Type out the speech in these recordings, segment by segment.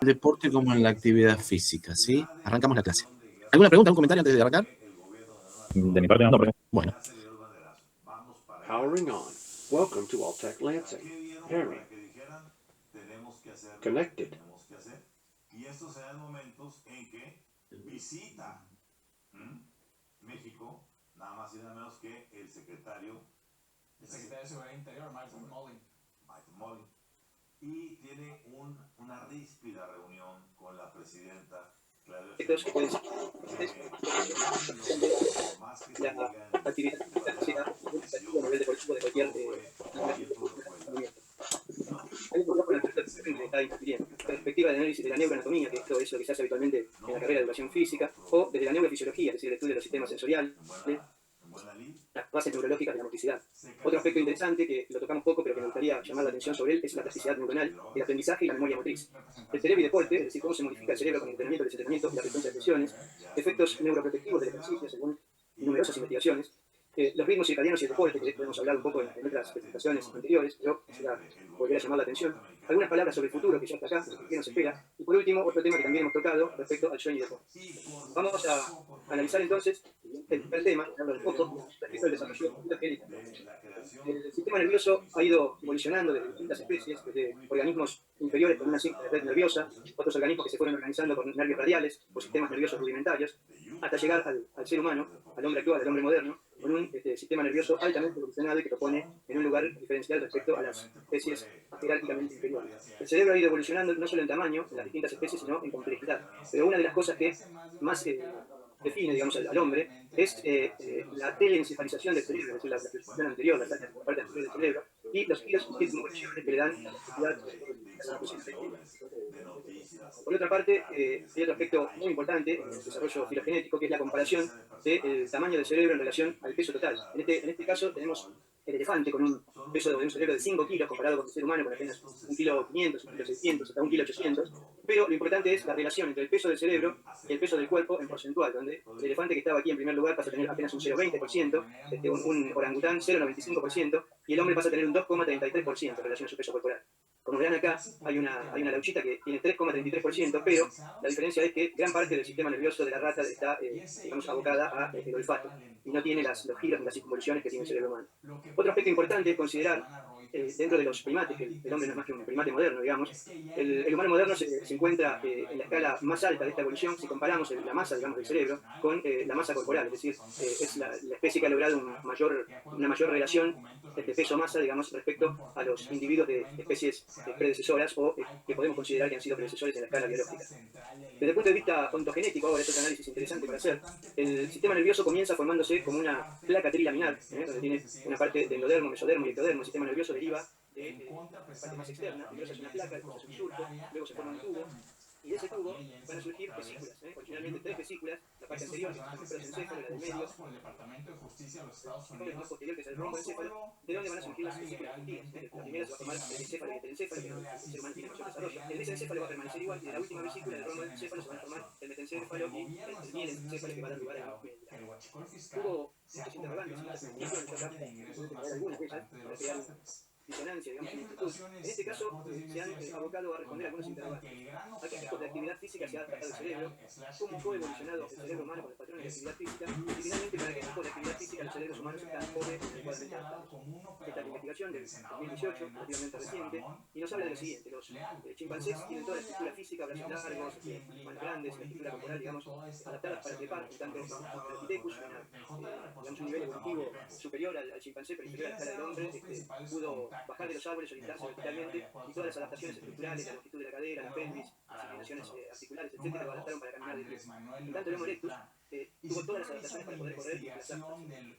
El deporte como en la actividad física, ¿sí? Arrancamos la clase. ¿Alguna pregunta, algún comentario antes de arrancar? De mi parte no, profe. Bueno. Powering on. Welcome to Alltech Lansing. Pairing. Connected. Y estos serán momentos en que visita México, nada más y nada menos que el secretario de Seguridad Interior, Michael Mullen, y tiene una ríspida reunión con la presidenta Claudia Sheinbaum. La actividad física a nivel deportivo de cualquier hay un problema con la perspectiva de análisis de la neuroanatomía, que esto es lo que se hace habitualmente en la carrera de educación física, o desde la neurofisiología, es decir, el estudio de los sistemas sensoriales, las bases neurológicas de la motricidad. Otro aspecto interesante, que lo tocamos poco, pero que me gustaría llamar la atención sobre él, es la plasticidad neuronal, el aprendizaje y la memoria motriz. El cerebro y deporte, es decir, cómo se modifica el cerebro con el entrenamiento, el desentenimiento y la frecuencia de lesiones, efectos neuroprotectivos del ejercicio, según numerosas investigaciones, los ritmos circadianos y el deporte, que hemos hablado un poco en otras presentaciones anteriores, pero quisiera volver a llamar la atención. Algunas palabras sobre el futuro, que ya está acá, qué nos espera. Y por último, otro tema que también hemos tocado respecto al sueño y deporte. Vamos a analizar entonces el primer tema, hablo un poco respecto al desarrollo endogénico. El sistema nervioso ha ido evolucionando desde distintas especies, desde organismos inferiores con una simple red nerviosa, otros organismos que se fueron organizando con nervios radiales o sistemas nerviosos rudimentarios, hasta llegar al ser humano, al hombre actual, al hombre moderno, con un sistema nervioso altamente evolucionado y que lo pone en un lugar diferencial respecto a las especies jerárquicamente inferiores. El cerebro ha ido evolucionando no solo en tamaño, en las distintas especies, sino en complejidad. Pero una de las cosas que más define, digamos, al hombre es la teleencefalización del cerebro, es decir, la percepción anterior, la parte anterior del cerebro, y los giros y conexiones que le dan la capacidad de la posición. Por otra parte, hay otro aspecto muy importante en el desarrollo filogenético, que es la comparación del tamaño del cerebro en relación al peso total. En este caso tenemos el elefante con un peso de un cerebro de 5 kilos comparado con el ser humano con apenas 1,5 kg, 1,6 kg, hasta 1,8 kg. Pero lo importante es la relación entre el peso del cerebro y el peso del cuerpo en porcentual, donde el elefante que estaba aquí en primer lugar pasa a tener apenas un 0,20%, un orangután 0,95% y el hombre pasa a tener un 2,33% en relación a su peso corporal. Como verán acá, hay una lauchita que tiene 3,33%, pero la diferencia es que gran parte del sistema nervioso de la rata está, digamos, abocada al olfato y no tiene los giros ni las circunvoluciones que tiene el cerebro humano. Otro aspecto importante es considerar, dentro de los primates, que el hombre no es más que un primate moderno, digamos, el humano moderno se encuentra en la escala más alta de esta evolución si comparamos la masa, digamos, del cerebro con la masa corporal, es decir, es la especie que ha logrado una mayor relación peso-masa, digamos, respecto a los individuos de especies predecesoras o que podemos considerar que han sido predecesores en la escala biológica. Desde el punto de vista ontogenético, ahora es otro análisis interesante para hacer, el sistema nervioso comienza formándose como una placa trilaminar, donde tiene una parte de endodermo, mesodermo y ectodermo. El sistema nervioso deriva de la parte más externa, primero se hace una placa, después se hace un surco, luego se forma un tubo, y de ese tubo van a surgir vesículas, originalmente 3 vesículas, la parte anterior, que es el prosencéfalo, la del medio, por el Departamento de Justicia de los Estados el Unidos, más posterior, que es el romboencéfalo, de donde van a surgir las vesículas activas. La primera se va a formar el encéfalo y el telencéfalo, que el ser humano tiene mayor desarrollo. El mesencéfalo va a permanecer igual, y de la última vesícula del romboencéfalo se van a formar el metencéfalo y el mielencéfalo, que va a dar lugar a hubo muchas interrogantes, muchas conclusiones acá, algunas de ellas, para crear disonancia, digamos, en inquietud. En este caso, se han abocado a responder algunos interrogantes. ¿A qué tipos de actividad física se ha adaptado el cerebro? ¿Cómo fue evolucionado el cerebro humano con los patrones de actividad física? Y finalmente, ¿para qué tipo de actividad física los cerebros humanos están pobre y adecuadamente adaptados? Esta es la investigación del 2018, relativamente reciente, y nos habla de lo siguiente. Los chimpancés tienen toda la estructura física, brazos largos, manos grandes, la estructura corporal, digamos, adaptadas para trepar, en tanto Ardipithecus, digamos, un nivel evolutivo superior al chimpancé, pero inferior a la escala del hombre, pudo bajar de los árboles, orientarse verticalmente, y todas las adaptaciones estructurales, la longitud de la cadera, la pelvis, las inclinaciones articulares, etc., lo adaptaron para caminar de pie. En tanto, el Homo erectus tuvo todas las adaptaciones para poder correr y desplazarse.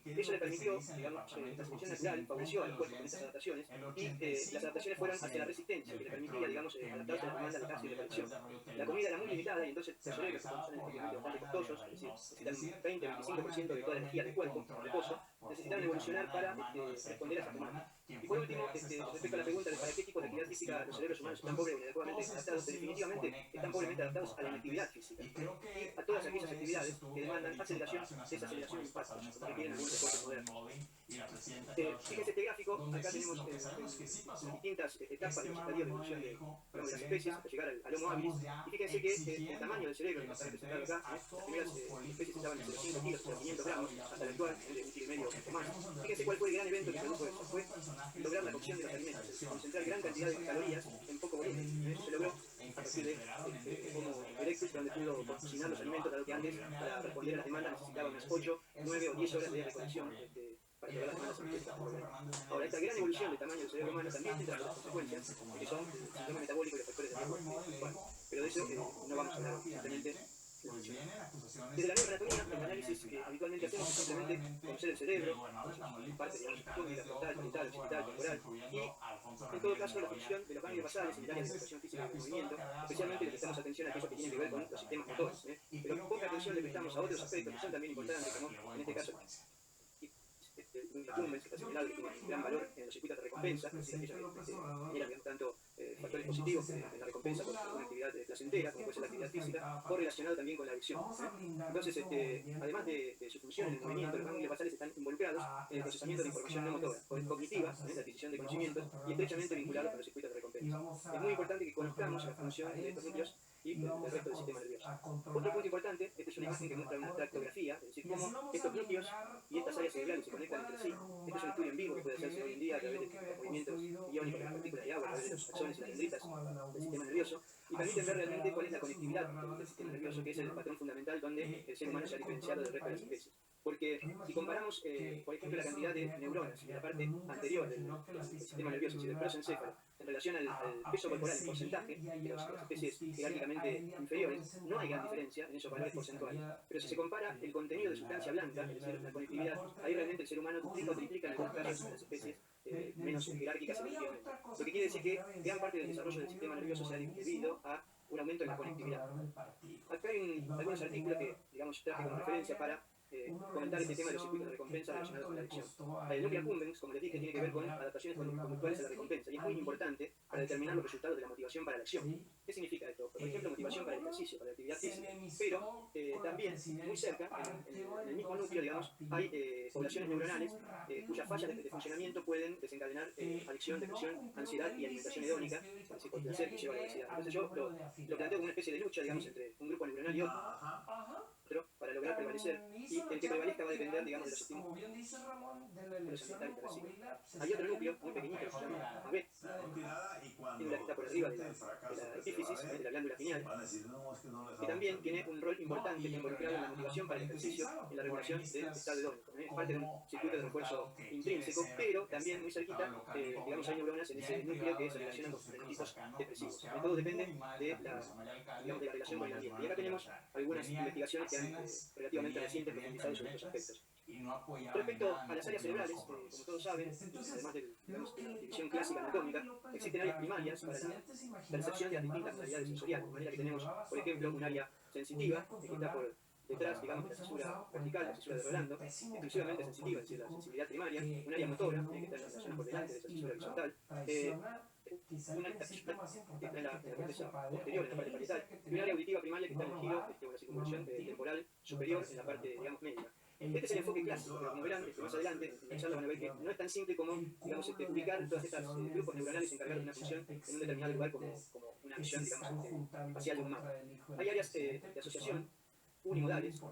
Eso le permitió, digamos, la selección natural favoreció al cuerpo con estas adaptaciones, y las adaptaciones fueron hacia la resistencia, que le permitía, digamos, adaptarse a la demanda de calcio y de calcio. La comida era muy limitada, y entonces los cerebros, que son energéticamente bastante costosos, es decir, necesitan 20-25% de toda la energía del cuerpo en reposo, necesitaron evolucionar para responder a esa demanda. Y por último, respecto a la pregunta de para qué tipo de actividad física los cerebros humanos están pobres o inadecuadamente adaptados, definitivamente están pobremente adaptados a la inactividad física y a todas aquellas actividades que demandan aceleración, desaceleración y impactos, como requieren algunos deportes modernos. Fíjense este gráfico, acá tenemos las distintas etapas de los estadios de evolución de las especies hasta llegar al Homo habilis. Y fíjense que el tamaño del cerebro, que está representado acá, las primeras especies estaban entre los 5 kilos y los 500 gramos, hasta el actual, de 1,5 kilos humano. Fíjense cuál fue el gran evento que produjo eso, fue lograr la cocción de los alimentos, concentrar gran cantidad de calorías en poco volumen. Se logró a partir de Homo erectus, donde pudo cocinar los alimentos, dado que antes, para responder a las demandas, necesitaba unas 8, 9 o 10 horas de recolección para lograr las demandas energéticas. Ahora, esta gran evolución del tamaño del cerebro humano también tendrá las consecuencias, que son el sistema metabólico y los factores de riesgo. Bueno, pero de eso no vamos a hablar, simplemente. Desde la neuroanatomía, el análisis que habitualmente hacemos es simplemente conocer el cerebro, parte, digamos, cósmica, frontal, parietal, occipital, temporal, y en todo caso la función de los ganglios basales en el área de educación física y del movimiento, especialmente le prestamos atención a aquello que tiene que ver con los sistemas motores, pero poca atención le prestamos a otros aspectos que son también importantes, como en este caso Cummings, que está señalado que tiene un gran valor en los circuitos de recompensa, es decir, aquellos que generan tanto factores positivos en la recompensa por una actividad placentera, como puede ser la actividad física, o relacionado también con la adicción. Entonces, además de su función en el movimiento, los ganglios basales están involucrados en el procesamiento de información no motora, cognitiva, la adquisición de conocimientos, y estrechamente vinculados con los circuitos de recompensa. Es muy importante que conozcamos la función de estos núcleos y del resto del sistema nervioso. Otro punto importante, esta es una imagen que muestra una tractografía, es decir, cómo estos núcleos y estas áreas cerebrales se conectan entre sí. Este es un estudio en vivo que puede hacerse hoy en día a través de los movimientos iónicos de las partículas de agua, a través de los axones y las dendritas del sistema nervioso, y permiten ver realmente cuál es la conectividad del sistema nervioso, que es el patrón fundamental donde el ser humano se ha diferenciado del resto de las especies. Porque si comparamos, por ejemplo, la cantidad de neuronas en la parte anterior del sistema nervioso, y del prosencéfalo, en relación al peso corporal en porcentaje de las especies jerárquicamente inferiores, no hay gran diferencia en esos valores porcentuales. Pero si se compara el contenido de sustancia blanca, es decir, la conectividad, ahí realmente el ser humano duplica o triplica en algunos casos de las especies menos jerárquicas evolutivamente. Lo que quiere decir que gran parte del desarrollo del sistema nervioso se ha debido a un aumento en la conectividad. Acá hay algunos artículos que, digamos, traje como referencia para comentar este tema de los circuitos de recompensa relacionados con la adicción. El núcleo Cummings, como les dije, tiene que ver con adaptaciones conductuales a la recompensa y es muy importante para determinar los resultados de la motivación para la acción. ¿Qué significa esto? Por ejemplo, motivación para el ejercicio, para la actividad física, pero también muy cerca, en el mismo núcleo, digamos, hay poblaciones neuronales cuyas fallas de funcionamiento pueden desencadenar adicción, depresión, ansiedad y alimentación hedónica, es decir, por placer que lleva a la obesidad. Entonces yo lo planteo como una especie de lucha, digamos, entre un grupo neuronal y otro, para lograr prevalecer, y el que prevalezca va a depender, digamos, de los estímulos ambientales para sí. Hay otro núcleo muy pequeñito que se llama ABET, que está por arriba de la epífisis, de la glándula pineal, que también tiene un rol importante involucrado en la motivación para el ejercicio y en la regulación del estado hedónico. Es parte de un circuito de refuerzo intrínseco, pero también muy cerquita, digamos, hay neuronas en ese núcleo que se relacionan con fenotipos depresivos. Todo depende de la relación con el ambiente. Y acá tenemos algunas investigaciones que han relativamente recientes profundizado sobre estos aspectos. Respecto a las áreas cerebrales, como todos saben, además de la división clásica anatómica, existen áreas primarias para la percepción de las distintas modalidades sensoriales, de manera que tenemos, por ejemplo, un área sensitiva, que está por detrás, digamos, de la cesura vertical, la cesura de Rolando, exclusivamente sensitiva, es decir, la sensibilidad primaria, un área motora, que está en la zona por delante de esa cesura horizontal, una que está en la corteza posterior, en la parte parietal, y un área auditiva primaria que está en el giro, o la circunvolución temporal superior, en la parte, digamos, médica. Este es el enfoque clásico, pero como verán, más adelante, en la charla van a ver que no es tan simple como, digamos, ubicar todos estos grupos neuronales encargados de una función en un determinado lugar como una visión, digamos, espacial de un mapa. Hay áreas de asociación unimodales,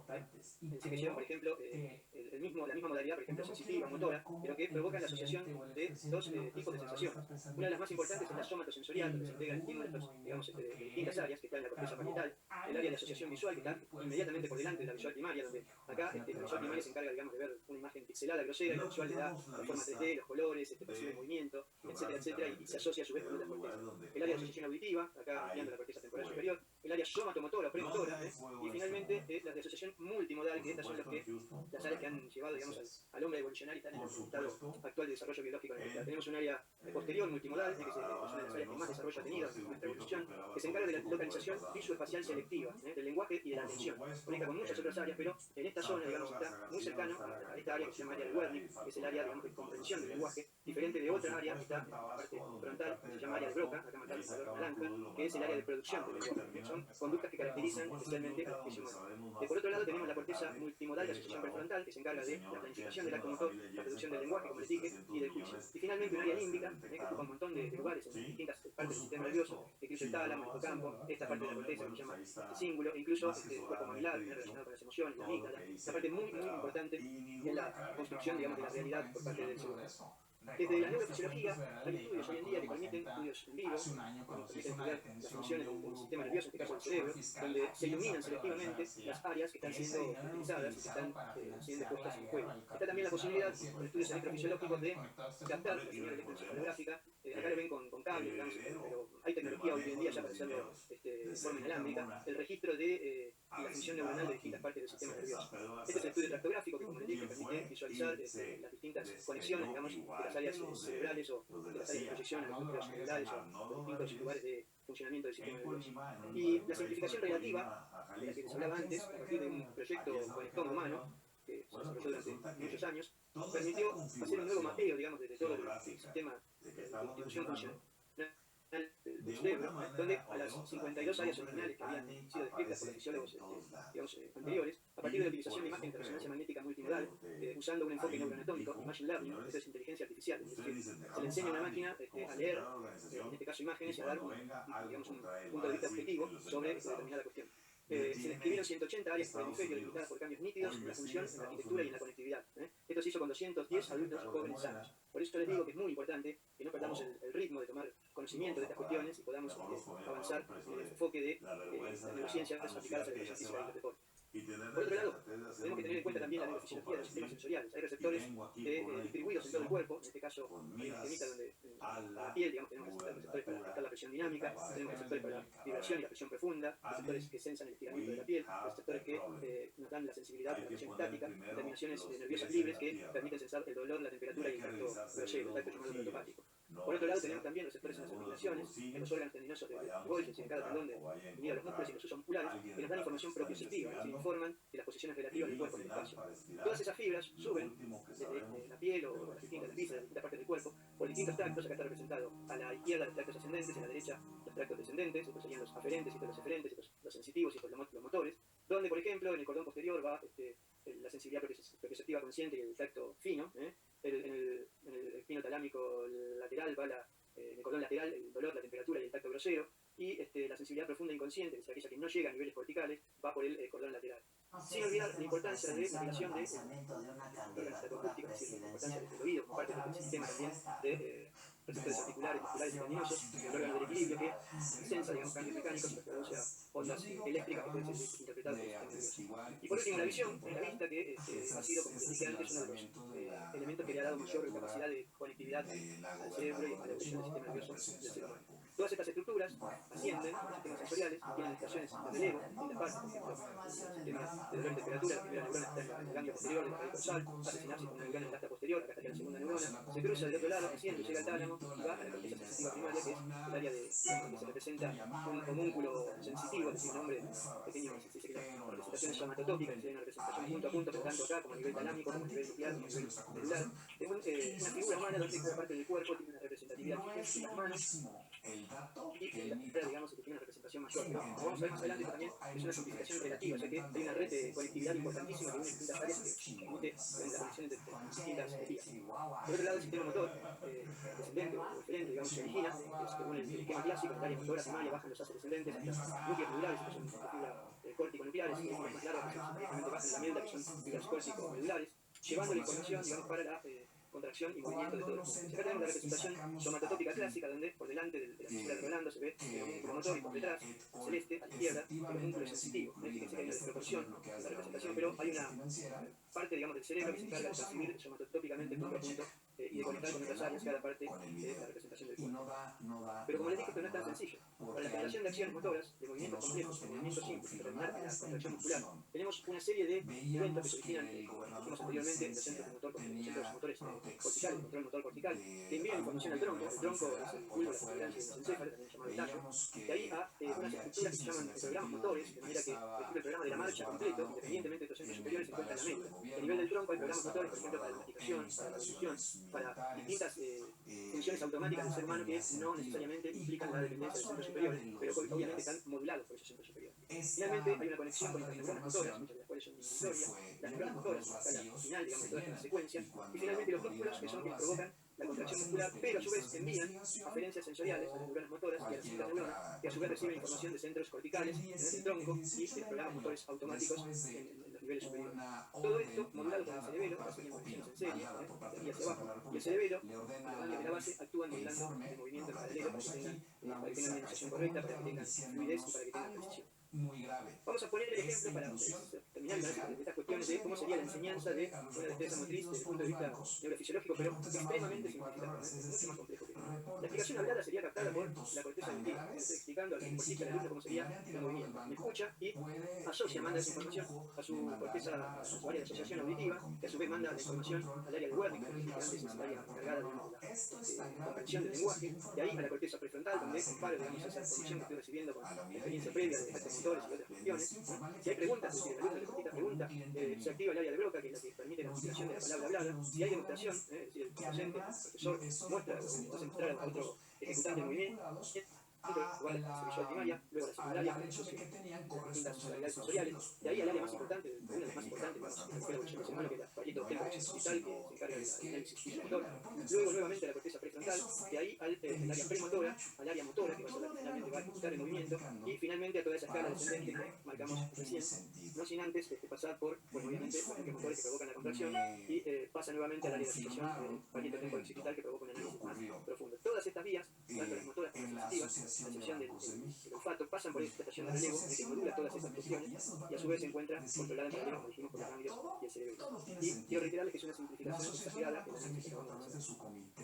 en que llevan, por ejemplo, la misma modalidad, por ejemplo, sensitiva, motora, pero que provocan la asociación de dos tipos de sensaciones. Una de las más importantes es la somatosensorial, donde se integran estímulos, digamos, de distintas áreas, que está en la corteza parietal, el área de asociación visual, que está inmediatamente por delante de la visual primaria, donde acá la visual primaria se encarga, digamos, de ver una imagen pixelada, grosera, y la visual le da la forma 3D, los colores, percibe el movimiento, etcétera, etcétera, y se asocia a su vez con la corteza. El área de asociación auditiva, acá ampliando la corteza temporal superior, el área somatomotora o premotora, y finalmente las de asociación multimodal, que estas son las áreas que han llevado, digamos, al hombre a evolucionar y están en el estado actual de desarrollo biológico en el que tenemos un área posterior multimodal, que es una de las áreas que más desarrollo ha tenido en nuestra evolución, que se encarga de la localización visoespacial selectiva, del lenguaje y de la atención. Conecta con muchas otras áreas, pero en esta zona, digamos, está muy cercano a esta área que se llama área de Wernicke, que es el área, digamos, de comprensión del lenguaje, diferente de otra área que está en la parte frontal, que se llama área de Broca, acá marcada en color naranja, que es el área de producción del lenguaje. Son conductas que caracterizan especialmente al juicio humano. Por otro lado, tenemos la corteza multimodal de asociación prefrontal, que se encarga de la planificación del acto motor, la producción del lenguaje, como les dije, y del juicio. Y finalmente, un área límbica, que ocupa un montón de lugares en distintas partes del sistema nervioso, que incluye el tálamo, el hipocampo, esta parte de la corteza que se llama cíngulo, incluso el cuerpo mamilar, relacionado con las emociones, la amígdala, esta parte muy importante en la construcción, digamos, de la realidad por parte del ser humano. Desde la neurofisiología hay estudios hoy en día que permiten estudios en vivo, que permiten estudiar las funciones del sistema nervioso, en este caso del cerebro, donde se iluminan selectivamente las áreas que están siendo utilizadas y que están siendo puestas en juego. Está también la posibilidad, con estudios electrofisiológicos, de captar la señal electroencefalográfica. Acá lo ven con cable, digamos, pero hay tecnología hoy en día ya para hacerlo de forma inalámbrica, el registro de la función neuronal de distintas partes del sistema nervioso. Este es el estudio tractográfico que, como les dije, permite visualizar las distintas conexiones, digamos, de las áreas cerebrales o de las áreas de proyección en los núcleos cerebrales o distintos lugares de funcionamiento del sistema nervioso. Y la simplificación relativa, de la que les hablaba antes, a partir de un proyecto con estoma humano, que se desarrolló durante muchos años, permitió hacer un nuevo mapeo, digamos, de todo el sistema de distribución funcional del cerebro, donde a las 52 áreas originales que habían sido descritas por los fisiólogos digamos, anteriores, a partir de la utilización de imágenes de resonancia magnética multimodal, usando un enfoque neuroanatómico y machine learning, eso es inteligencia artificial, es decir, se le enseña a una máquina a leer, en este caso imágenes, y a dar digamos, un punto de vista objetivo sobre determinada cuestión. Se describieron 180 áreas por hemisferio delimitadas por cambios nítidos en la función, en la arquitectura y en la conectividad. Esto se hizo con 210 adultos jóvenes sanos. Por eso les digo que es muy importante que no perdamos el ritmo de tomar conocimiento de estas cuestiones y podamos avanzar en el enfoque de las neurociencias aplicadas al ejercicio y al deporte. Por otro lado, tenemos que tener en cuenta también la neurofisiología de los sistemas sensoriales. Hay receptores distribuidos en todo el cuerpo, en este caso hay una esquemita donde en la piel, digamos, tenemos receptores para detectar la presión dinámica, tenemos receptores para la vibración y la presión profunda, receptores que sensan el estiramiento de la piel, receptores que nos dan la sensibilidad de la presión estática, terminaciones nerviosas libres que permiten sensar el dolor, la temperatura y el tacto grosero, el tacto llamado protopático. Por otro lado, tenemos también receptores en las articulaciones, en los órganos tendinosos de Golgi, en cada tendón unir a los músculos y los usos musculares, que nos dan información propioceptiva, es decir, informan de las posiciones relativas del cuerpo en el espacio. Todas esas fibras suben desde la piel o las distintas vísceras, las distintas partes del cuerpo, por distintos tractos. Acá está representado a la izquierda los tractos ascendentes, a la derecha los tractos descendentes, estos serían los aferentes y los eferentes, los sensitivos y los motores, donde, por ejemplo, en el cordón posterior va la sensibilidad propioceptiva consciente y el tacto fino, en el espino talámico lateral va en el cordón lateral el dolor, la temperatura y el tacto grosero, y la sensibilidad profunda e inconsciente, que es aquella que no llega a niveles corticales, va por el cordón lateral. Sin olvidar la importancia de la relación de la acústica, es decir, la importancia del oído como parte del sistema también de receptores articulares, musculares y tendinosos, el órgano del equilibrio que sensa, digamos, cambios mecánicos y los traduce a ondas eléctricas que pueden ser interpretadas por el sistema nervioso. Y por último, la visión, la vista, que ha sido, como les dije antes, uno de los elementos que le ha dado mayor capacidad de conectividad al cerebro y a la operación del sistema nervioso del ser humano. Todas estas estructuras ascienden a los sistemas sensoriales, tienen estaciones de relevo en distintas partes, por ejemplo, el sistema de dolor y temperatura, la primera neurona está en el ganglio posterior de la raíz dorsal, hace sinapsis con una neurona en el asta posterior, acá estaría la segunda neurona, se cruza del otro lado, asciende, llega al tálamo y va a la corteza sensitiva primaria, que es el área que se representa un homúnculo sensitivo, es decir, un nombre pequeño, se dice que la representación es somatotópica, es decir, una representación punto a punto, pero tanto acá como a nivel talámico, como a nivel nuclear, como a nivel celular. Tenemos una figura humana donde cada parte del cuerpo tiene una representatividad física en las manos, y la figura, digamos, que tiene una representación mayor. Pero como vamos a ver más adelante también, es una simplificación relativa, ya que hay una red de conectividad importantísima que une distintas áreas que permite la conexión entre distintas vías. Por otro lado, el sistema motor, descendente o diferente, digamos, se origina, según el esquema clásico, el área motora primaria bajan los haces descendentes hasta núcleos medulares, que son fibras córtico-nucleares, y más largas, que son directamente bajan la amígdala, que son fibras córtico-medulares, llevando la información, digamos, para la contracción y movimiento de todo el cuerpo. Acá tenemos la representación somatotópica clásica, donde por delante delante de la fisura de Rolando se ve el homúnculo motor y por detrás, celeste, a la izquierda, el homúnculo sensitivo. Fíjense que hay una desproporción en la representación, pero hay una parte, digamos, del cerebro que se encarga de percibir somatotópicamente punto a punto y de conectar con otras áreas cada parte de la representación del cuerpo. Pero como les dije, esto no es tan sencillo. Para la generación de acciones motoras, de movimientos complejos, de movimientos simples, de terminar en la contracción muscular, tenemos una serie de eventos que se originan, como dijimos anteriormente, en los centros de motor, en los motores corticales, control motor cortical, que envían información al tronco. El tronco es el bulbo, la protuberancia del encéfalo, también llamado el tallo, de ahí a unas estructuras que se llaman programas motores, de manera que el programa de la marcha completo, independientemente de estos centros superiores, se encuentra en la mente. A nivel del tronco hay programas motores, por ejemplo, para la masticación, para la conducción, para distintas funciones automáticas del ser humano que no necesariamente implican la dependencia de los centros superiores, pero que obviamente están modulados por esos centros superiores. Finalmente, hay una conexión con las neuronas motoras, muchas de las cuales son inhibitorias, las neuronas motoras, a la final, digamos, de toda esta secuencia, y finalmente los músculos, que son quienes provocan la contracción muscular, pero a su vez envían aferencias sensoriales a las neuronas motoras y a las distintas neuronas, que a su vez reciben información de centros corticales en el tronco y de programas motores automáticos en los niveles superiores. Todo esto modulado por el cerebelo, haciendo conexiones en serie, de aquí hacia abajo, y el cerebelo, los de la base, actúan modulando el movimiento en paralelo para que tengan una iniciación correcta, para que tengan fluidez y para que tengan precisión. Vamos a poner el ejemplo para terminar con estas cuestiones de cómo sería la enseñanza de una destreza motriz desde el punto de vista neurofisiológico, pero extremadamente simplificado, es mucho más complejo que eso. La explicación hablada sería captada por la corteza auditiva. Estoy explicando al deportista, al alumno, cómo sería el movimiento. Me escucha y asocia, manda esa información a su corteza, a su área de asociación auditiva, que a su vez manda la información al área del Wernicke, que antes es el área encargada de la comprensión del lenguaje, de ahí a la corteza prefrontal, donde comparo, digamos, esa información que estoy recibiendo con la experiencia previa de estos motores y otras cuestiones. Si hay preguntas, es decir, el alumno deportista pregunta, se activa el área de Broca, que es la que permite la utilización de la palabra hablada. Si hay demostración, es decir, el docente, el profesor muestra o hace mostrar a otro ejecutante el movimiento, igual la visual primaria, luego la secundaria, las distintas modalidades sensoriales, de ahí al área más importante, una de las más importantes para la evolución del ser humano, que es la parieto occipital, que se encarga del análisis físico-motor, luego nuevamente la corteza prefrontal, de ahí al área premotora, al área motora, que va a ser la que finalmente va a ejecutar el movimiento, y finalmente a toda esa escala descendente que marcamos recién, no sin antes pasar por, obviamente, los bloques motores que provocan la contracción, y pasa nuevamente al área de asociación parieto occipital, que provoca un análisis más profundo. Todas estas vías, tanto las motoras como las sensitivas, la sección del olfato, pasan por esta estación de relevo que modula todas estas cuestiones y a su vez se encuentra controlada en paralelo, como dijimos, por los ganglios y el cerebro. Y quiero reiterarles que es una simplificación exagerada en el análisis que acabamos de hacer.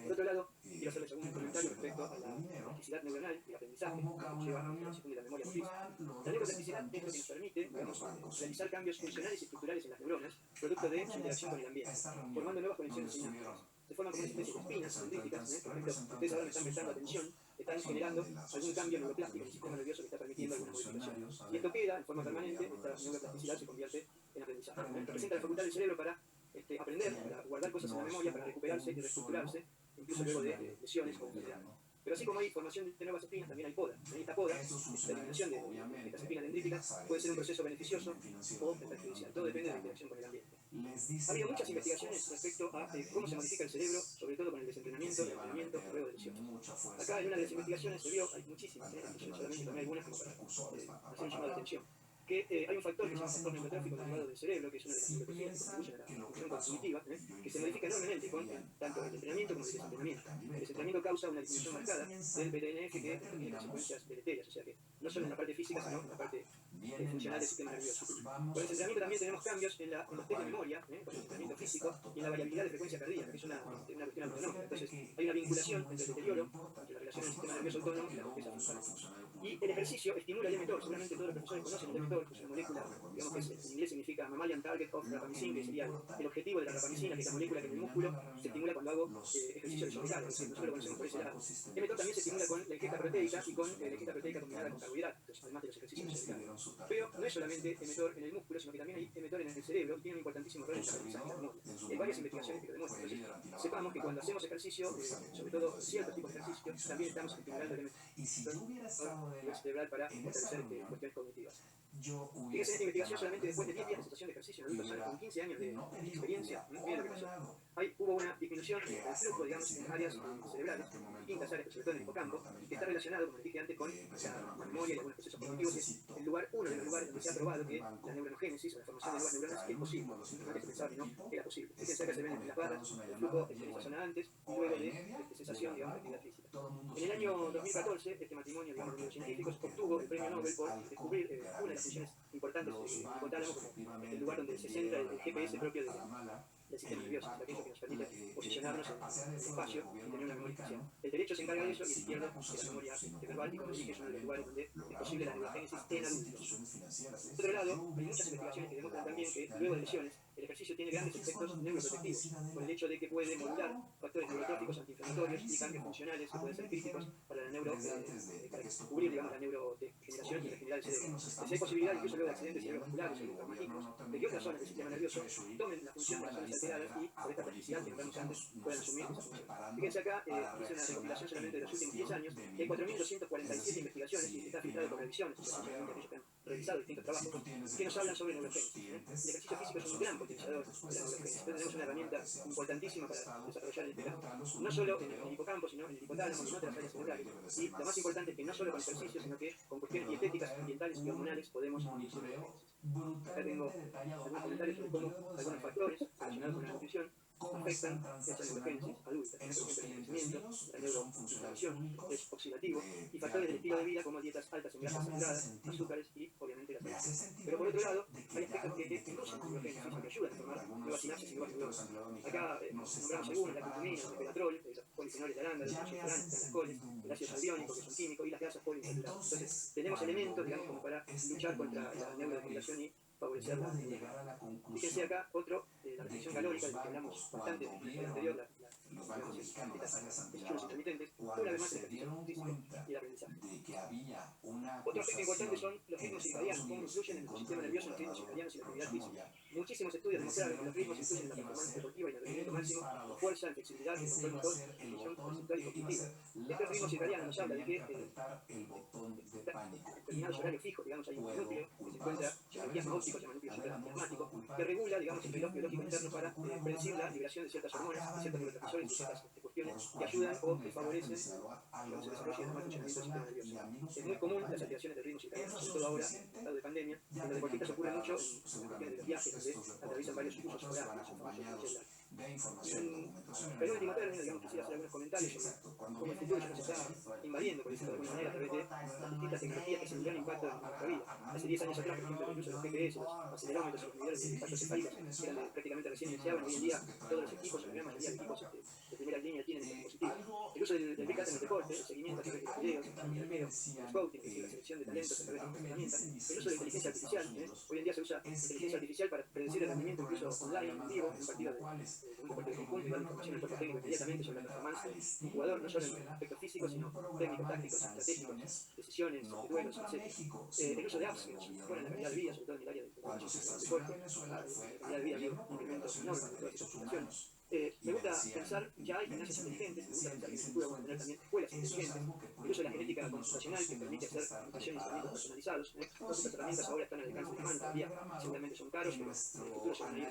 Por otro lado, quiero hacerles algún comentario respecto a la plasticidad neuronal, el aprendizaje, que lleva a la creación de la memoria motriz. La neuroplasticidad es lo que nos permite, digamos, realizar cambios funcionales y estructurales en las neuronas, producto de su interacción con el ambiente, formando nuevas conexiones sinápticas. Se forman como una especie de espinas dendríticas, por ejemplo, ustedes ahora me están prestando atención, están generando algún cambio neuroplástico en el sistema nervioso que está permitiendo alguna modificación. Y esto queda en forma permanente, esta neuroplasticidad se convierte en aprendizaje. Representa la facultad del cerebro para aprender, para guardar cosas en la memoria, para recuperarse y reestructurarse, incluso luego de lesiones o enfermedades. Pero así como hay formación de nuevas espinas, también hay poda. En esta poda, esta eliminación de estas espinas dendríticas puede ser un proceso beneficioso o perjudicial. Todo depende de la interacción con el ambiente. Ha habido muchas investigaciones respecto a cómo se modifica el cerebro, sobre todo con el desentrenamiento, el entrenamiento, luego de lesiones. Acá en una de las investigaciones se vio, hay muchísimas, yo solamente tomé algunas como para hacer un llamado de atención, que hay un factor que se llama factor neurotrófico derivado del cerebro, que es una de las neuropatías que contribuyen a la función cognitiva, que se modifica enormemente con tanto el entrenamiento como el desentrenamiento. El desentrenamiento causa una disminución marcada del BDNF que tiene consecuencias deleterias, o sea que no solo en la parte física, sino en la parte funcional del sistema nervioso. Con el desentrenamiento también tenemos cambios en los test de memoria, con el entrenamiento físico, y en la variabilidad de frecuencia cardíaca, que es una cuestión autonómica. Entonces, hay una vinculación entre el deterioro, entre la relación del sistema nervioso autónomo y la riqueza funcional. Y el ejercicio estimula el mTOR, seguramente todos los profesores conocen el mTOR, que es una molécula, digamos que en inglés significa Mammalian Target of Rapamycin, que sería el objetivo de la rapamicina, que es la molécula que en el músculo se estimula cuando hago ejercicio de sobrecarga, es decir, nosotros lo conocemos por ese lado. El mTOR también se estimula con la ingesta proteica y con la ingesta proteica combinada con carbohidratos, además de los ejercicios de sobrecarga. Pero no es solamente mTOR en el músculo, sino que también hay mTOR en el cerebro y tiene un importantísimo rol en el aprendizaje de la memoria. Hay varias investigaciones que lo demuestran. Entonces, sepamos que cuando hacemos ejercicio, sobre todo ciertos tipos de ejercicio, también estamos estimulando el mTOR cerebral para fortalecer cuestiones cognitivas. Fíjense, en esta investigación solamente después de 10 días de estación de ejercicio en adultos con 15 años de experiencia, miren lo que pasó. Hubo una disminución del flujo, digamos, en áreas cerebrales, distintas áreas, sobre todo en el hipocampo, que está relacionado, como les dije antes, con la memoria y algunos procesos cognitivos. Es el lugar, uno de los lugares donde se ha probado que la neuronogénesis o la formación de nuevas neuronas es posible. Antes se pensaba que no era posible. Fíjense que se ven en las barras el flujo en esa zona antes y luego de cesación, digamos, de actividad física. En el año 2014, este matrimonio, digamos, de científicos obtuvo el premio Nobel por descubrir una de las funciones importantes del hipotálamo como el lugar donde se centra el GPS propio del sistema nervioso, es aquello que nos permite posicionarnos en el espacio y tener una memoria espacial. El derecho se encarga de eso y el izquierdo de la memoria verbal, y como dije, es uno de los lugares donde es posible la neurogénesis en adultos. Por otro lado, hay muchas investigaciones que demuestran también que luego de lesiones, el ejercicio tiene grandes efectos neuroprotectivos, por el hecho de que puede modular factores neurotróficos antiinflamatorios y cambios funcionales que pueden ser críticos para la para cubrir, digamos, la neurodegeneración y regenerar el cerebro. Hay posibilidad, incluso luego de accidentes cerebrovasculares o traumatismos, de que otras zonas del sistema nervioso tomen la función de las zonas alteradas y, por esta plasticidad que nombramos antes, puedan asumir esa función. Fíjense acá, hice una recopilación solamente de los últimos 10 años, que hay 4.247 investigaciones y está filtrado por revisiones, aquellos que han revisado distintos trabajos, que nos hablan sobre neurogénesis. El ejercicio físico es un gran potenciador de la neurogénesis. Entonces tenemos una herramienta importantísima para desarrollar el campo, no solo en el hipocampo, sino en el hipotálamo y en otras áreas cerebrales. Y lo más importante es que no solo con ejercicio, sino que con cuestiones dietéticas, ambientales y hormonales podemos monitorear. Acá tengo algunos comentarios sobre cómo algunos factores relacionados con la nutrición afectan esta neurogénesis adulta, por ejemplo el envejecimiento, la neuroinflamación, el estrés oxidativo y factores del estilo de vida como dietas altas en grasas saturadas, azúcares y obviamente la salud. Pero por otro lado, hay aspectos que inducen la neurogénesis y que ayudan a formar nuevas sinapsis y nuevas neuronas. Acá nombramos algunos: la curcumina, el resveratrol, los polifenoles de arándano, los antioxidantes, las coles, el ácido salviónico, que es un químico, y las grasas poliinsaturadas. Entonces, tenemos elementos, digamos, como para luchar contra la neurodegeneración y favorecer la neurogénesis. Fíjense acá otro, la restricción calórica, de la que hablamos bastante en el episodio anterior, las decisiones intermitentes, una vez más el ejercicio físico y el aprendizaje. Otro aspecto importante son los ritmos circadianos, cómo influyen en el sistema nervioso los ritmos circadianos y la actividad física. Muchísimos estudios demostraron que los ritmos influyen en la performance deportiva y en el rendimiento máximo, en fuerza, en flexibilidad, en control motor, en función conceptual y cognitiva. Estos ritmos circadianos nos habla de que en determinados horarios fijos, digamos, hay un núcleo que se encuentra en días ópticos, llama núcleo supraplasmático, que regula, digamos, el reloj biológico interno para predecir la liberación de ciertas hormonas, de ciertos neurotransmisores y de ciertas cuestiones que ayudan o que favorecen, digamos, el desarrollo y el funcionamiento del sistema nervioso. Es muy común las alteraciones de ritmos circadianos, sobre todo ahora, en estado de pandemia. En los deportistas ocurre mucho en las cuestiones de los viajes, donde atraviesan varios usos horarios, pero en último término, digamos, quisiera hacer algunos comentarios sobre cómo el futuro ya nos está invadiendo, por decirlo de alguna manera, a través de las distintas tecnologías que se tendrán impacto en nuestra vida. Hace 10 años atrás, por ejemplo, incluso los GPS, los acelerómetros y los medidores de impacto cefálicos eran prácticamente recién iniciados. Hoy en día todos los equipos, la gran mayoría de equipos de primera línea tienen este dispositivo. El uso del Big Data en el deporte, el seguimiento a través de los videos, el tracking, el scouting, es decir, la selección de talentos a través de estas herramientas, el uso de la inteligencia artificial. Hoy en día se usa inteligencia artificial para predecir el rendimiento incluso online, en vivo, en un partido de un deporte de conjunto, y dar información al cuerpo técnico inmediatamente sobre la performance de un jugador, no solo en aspectos físicos, sino técnicos, tácticos, estratégicos, decisiones, duelos, etc. El uso de apps que nos mejoran la calidad de vida, sobre todo en el área del deporte, la calidad de vida ha habido un incremento enorme en todas esas aplicaciones. Me gusta pensar, ya hay gimnasios inteligentes, me gusta pensar que en el futuro vamos a tener también escuelas inteligentes, el uso de la genética computacional que permite hacer mutaciones y tratamientos personalizados. Todas estas herramientas ahora están al alcance de la mano, todavía seguramente son caros, pero en el futuro se van a ir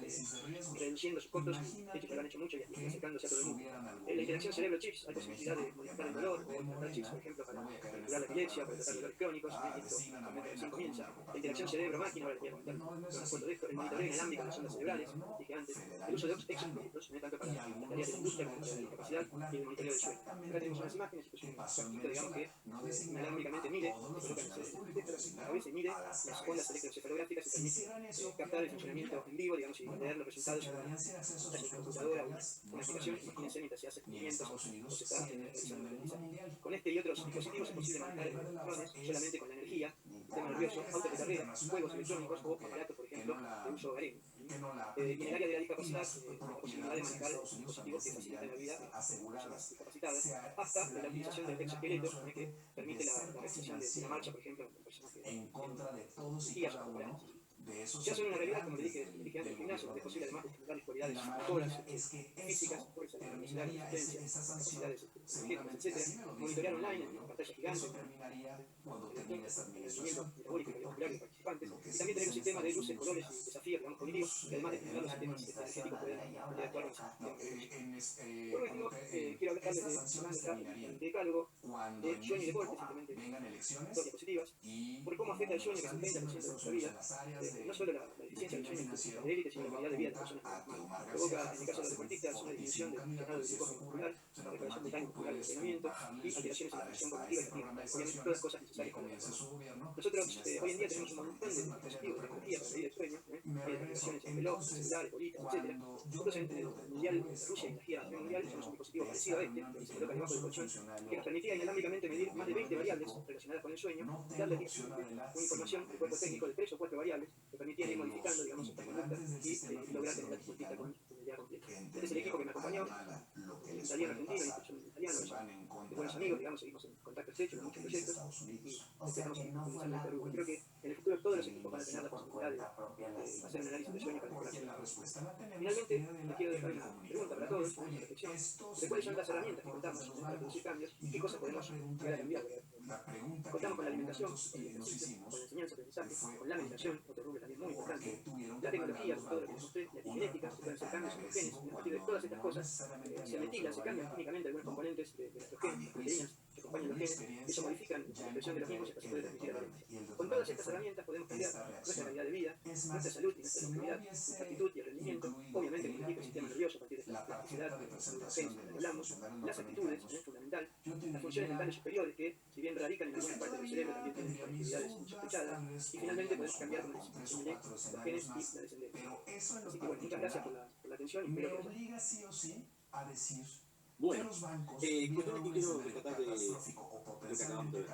reduciendo sus costos, de hecho ya lo han hecho mucho y acercándose a todo el mundo. En la interacción cerebro-chips hay posibilidad de modificar el dolor o tratar chips, por ejemplo, para curar la epilepsia, para tratar dolores crónicos, esto realmente recién comienza. La interacción cerebro-máquina, ahora les voy a contar una foto de esto, el monitoreo inalámbrico de las ondas cerebrales, dije antes, el uso de exoesqueletos, tanto para las tareas de la industria como para la discapacidad y el monitoreo del sueño. Acá tenemos unas imágenes, pues un casquito, digamos, que inalámbricamente mide, se coloca en la cabeza y mide las ondas electroencefalográficas y permite captar el funcionamiento en vivo, digamos, y leer los resultados en una computadora o una aplicación. Imagínense mientras se hace movimientos o se está realizando un aprendizaje. Con este y otros dispositivos es posible manejar electrones solamente con la energía, sistema nervioso, autos de carrera, juegos electrónicos o aparatos, por ejemplo, de uso hogareño. Y en el área de la discapacidad, la posibilidad de manejar dispositivos que facilitan la vida de personas discapacitadas, hasta la utilización del exoesqueleto, que permite la realización de la marcha, por ejemplo, en personas que tienen guías o temporadas. Ya son una realidad, como le dije antes, el gimnasio, donde es posible además de estimular las cualidades motoras, físicas, fuerza, velocidad, resistencia, capacidades energéticas, etc. Monitorear online en pantalla gigante, el rendimiento metabólico y cardiovascular de los participantes, y también tener un sistema de luces, colores y desafíos, digamos, cognitivos, que además de estimular los sistemas energéticos pueden interactuar con el sistema. Por último, quiero hablarles de el decálogo de sueño y deporte, simplemente dos diapositivas, por cómo afecta el sueño, que es un 30% de nuestra vida. no solo la deficiencia del sueño de élite, sino la calidad de vida de las personas normales. Provoca, en el caso de los deportistas, una disminución del estado del glucosa muscular, la reparación del daño muscular del entrenamiento y alteraciones en la función cognitiva y fatiga. Obviamente, todas cosas necesarias para la performance. Nosotros hoy en día tenemos un montón de dispositivos de tecnología para medir el sueño, hay aplicaciones en reloj, celulares, bolitas, etc. Nosotros en el Mundial de Rusia y la gira mundial usamos un dispositivo parecido a este, que se coloca debajo del colchón, que nos permitía inalámbricamente medir más de 20 variables relacionadas con el sueño, y darle una información del cuerpo técnico de 3 o 4 variables que permitían ir modificando, digamos, estas conductas y lograr tener la deportista con el día completo. Este es el equipo que me acompañó, el italiano argentino, y un italiano, de buenos amigos, digamos, seguimos en contacto estrecho con muchos proyectos y estamos comenzando en Perú. Creo que en el futuro todos los equipos van a tener la posibilidad de hacer un análisis de sueño para mejorar. Finalmente, les quiero dejar una pregunta para todos, una reflexión, de cuáles son las herramientas que contamos para producir cambios y qué cosas podemos llegar a cambiar. Contamos con la alimentación, el ejercicio, con la enseñanza, aprendizaje, con la meditación, otro rubro también muy importante, la tecnología, con todo lo que les mostré, la epigenética, se pueden hacer cambios en los genes, y a partir de todas estas cosas se metilan, se cambian químicamente algunos componentes de nuestros genes, las proteínas que acompañan los genes, que se modifican la expresión de los mismos y hasta se puede transmitir a la herencia. Con todas estas herramientas podemos cambiar nuestra calidad de vida, nuestra salud y nuestra longevidad, nuestra actitud y el rendimiento, obviamente modifica el sistema nervioso a partir de esta plasticidad, de los genes que hablamos, las actitudes, es fundamental, las funciones mentales superiores que, si bien radican en algunas partes del cerebro, también tienen actividades insospechadas, y finalmente podemos cambiar, como les mencioné, los genes y la descendencia. Así que bueno, muchas gracias por la atención y espero que les Bueno, cuestiones que quiero rescatar de lo que acabamos de ver.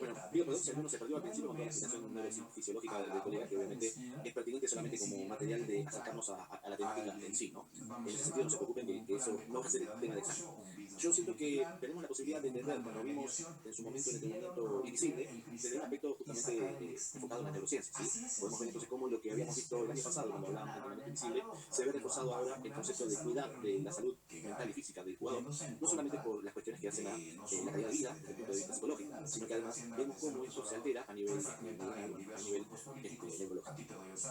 Bueno, pido perdón si alguno se perdió al principio con la explicación neurofisiológica del colega, que obviamente es pertinente solamente como material de acercarnos a la temática en sí, ¿no? En ese sentido no se preocupen que eso no va a ser el tema de examen. Yo siento que tenemos la posibilidad de entender, cuando vimos en su momento el entrenamiento invisible, desde un aspecto justamente enfocado en la neurociencia, ¿sí? Podemos ver entonces cómo lo que habíamos visto el año pasado cuando hablábamos de entrenamiento invisible se ve reforzado ahora el concepto de cuidar de la salud mental y física del jugador, no solamente por las cuestiones que hacen a la calidad de vida desde el punto de vista psicológico, sino que además vemos cómo eso se altera a nivel neurológico.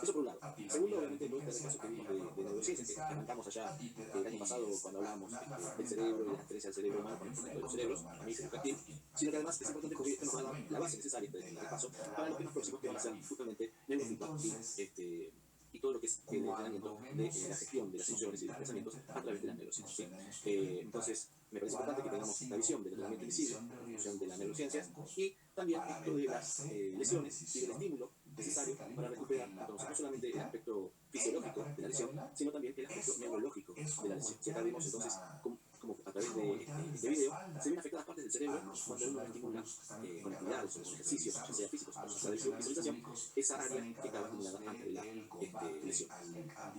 Eso por un lado. Segundo, obviamente, todo este repaso que vimos de neurociencia, que arrancamos allá el año pasado cuando hablábamos del cerebro y de las diferencias del cerebro humano con respecto de los cerebros, mamífero y reptil, sino que además es importante porque esto nos va a dar la base necesaria de este repaso para los temas próximos que van a ser justamente neurofeedback y todo lo que es el entrenamiento de la gestión de las emociones y de los pensamientos a través de la neurociencia, ¿sí? Entonces, me parece importante que tengamos la visión del entrenamiento invisible, la visión de las neurociencias y también esto de las lesiones y del estímulo necesario para recuperar entonces no solamente el aspecto fisiológico de la lesión, sino también el aspecto neurológico de la lesión. Si acá vemos entonces como a través de este video se ven afectadas partes del cerebro cuando uno estimula con actividades o con ejercicios, ya sea físicos o sea de visualización, esa área que estaba estimulada antes de la lesión.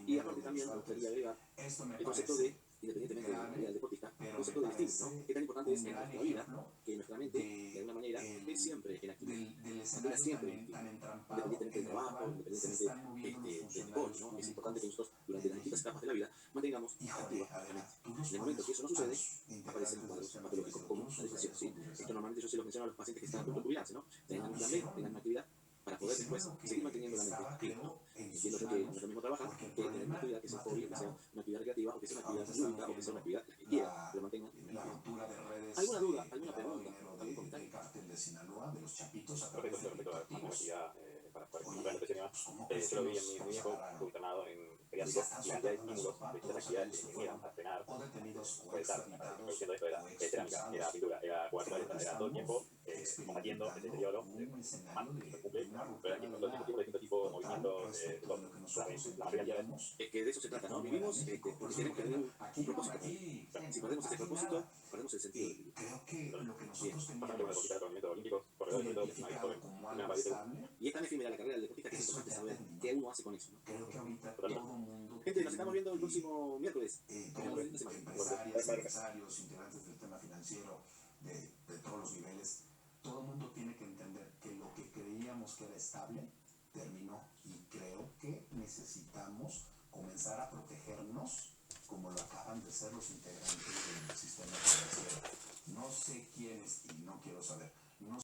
Y aparte también me gustaría agregar el concepto de, independientemente de la calidad del deportista, el concepto del estímulo, ¿no? Qué tan importante es en nuestra vida que nuestra mente, de alguna manera, esté siempre en actividad, mantenga siempre en actividad, independientemente del trabajo, independientemente del deporte, ¿no? Es importante que nosotros, durante las distintas etapas de la vida, mantengamos activa la mente. En el momento que eso no sucede, aparecen cuadros patológicos como la depresión, ¿sí? Esto normalmente yo se lo menciono a los pacientes que están a punto de jubilarse, ¿no? Tengan un plan B, tengan una actividad para poder después seguir manteniendo la mente activa, ¿no? Entiendo yo que no es lo mismo trabajar que tener una actividad que sea hobby, que sea una actividad recreativa, o que sea una actividad lúdica, o que sea una actividad que quiera, pero mantengan la actividad. ¿Alguna duda, alguna pregunta, algún comentario? Respecto a la actividad para comprar la nutrición y demás, yo lo vi en mi viejo, fui internado en pediátrico, y la cantidad de estímulos de distintas actividades que venían a frenar, puede estar, diciendo esto era cerámica, era pintura, era jugar paleta, era todo el tiempo combatiendo el deterioro pero aquí todo el tiempo de distintos tipos de movimientos, la mayoría de veces. Es que de eso se trata, ¿no? Vivimos porque tenemos que tener un propósito. Si perdemos ese propósito, perdemos el sentido del vida. Bien, pasando por los movimientos olímpicos, corredores, sobre todo, una variedad. Y es tan efímera la carrera del deportista que es importante saber qué uno hace con eso, ¿no? Gente, nos estamos viendo el próximo miércoles. Empresarios, integrantes del tema financiero de todos los niveles, todo el mundo tiene que entender que lo que creíamos que era estable terminó y creo que necesitamos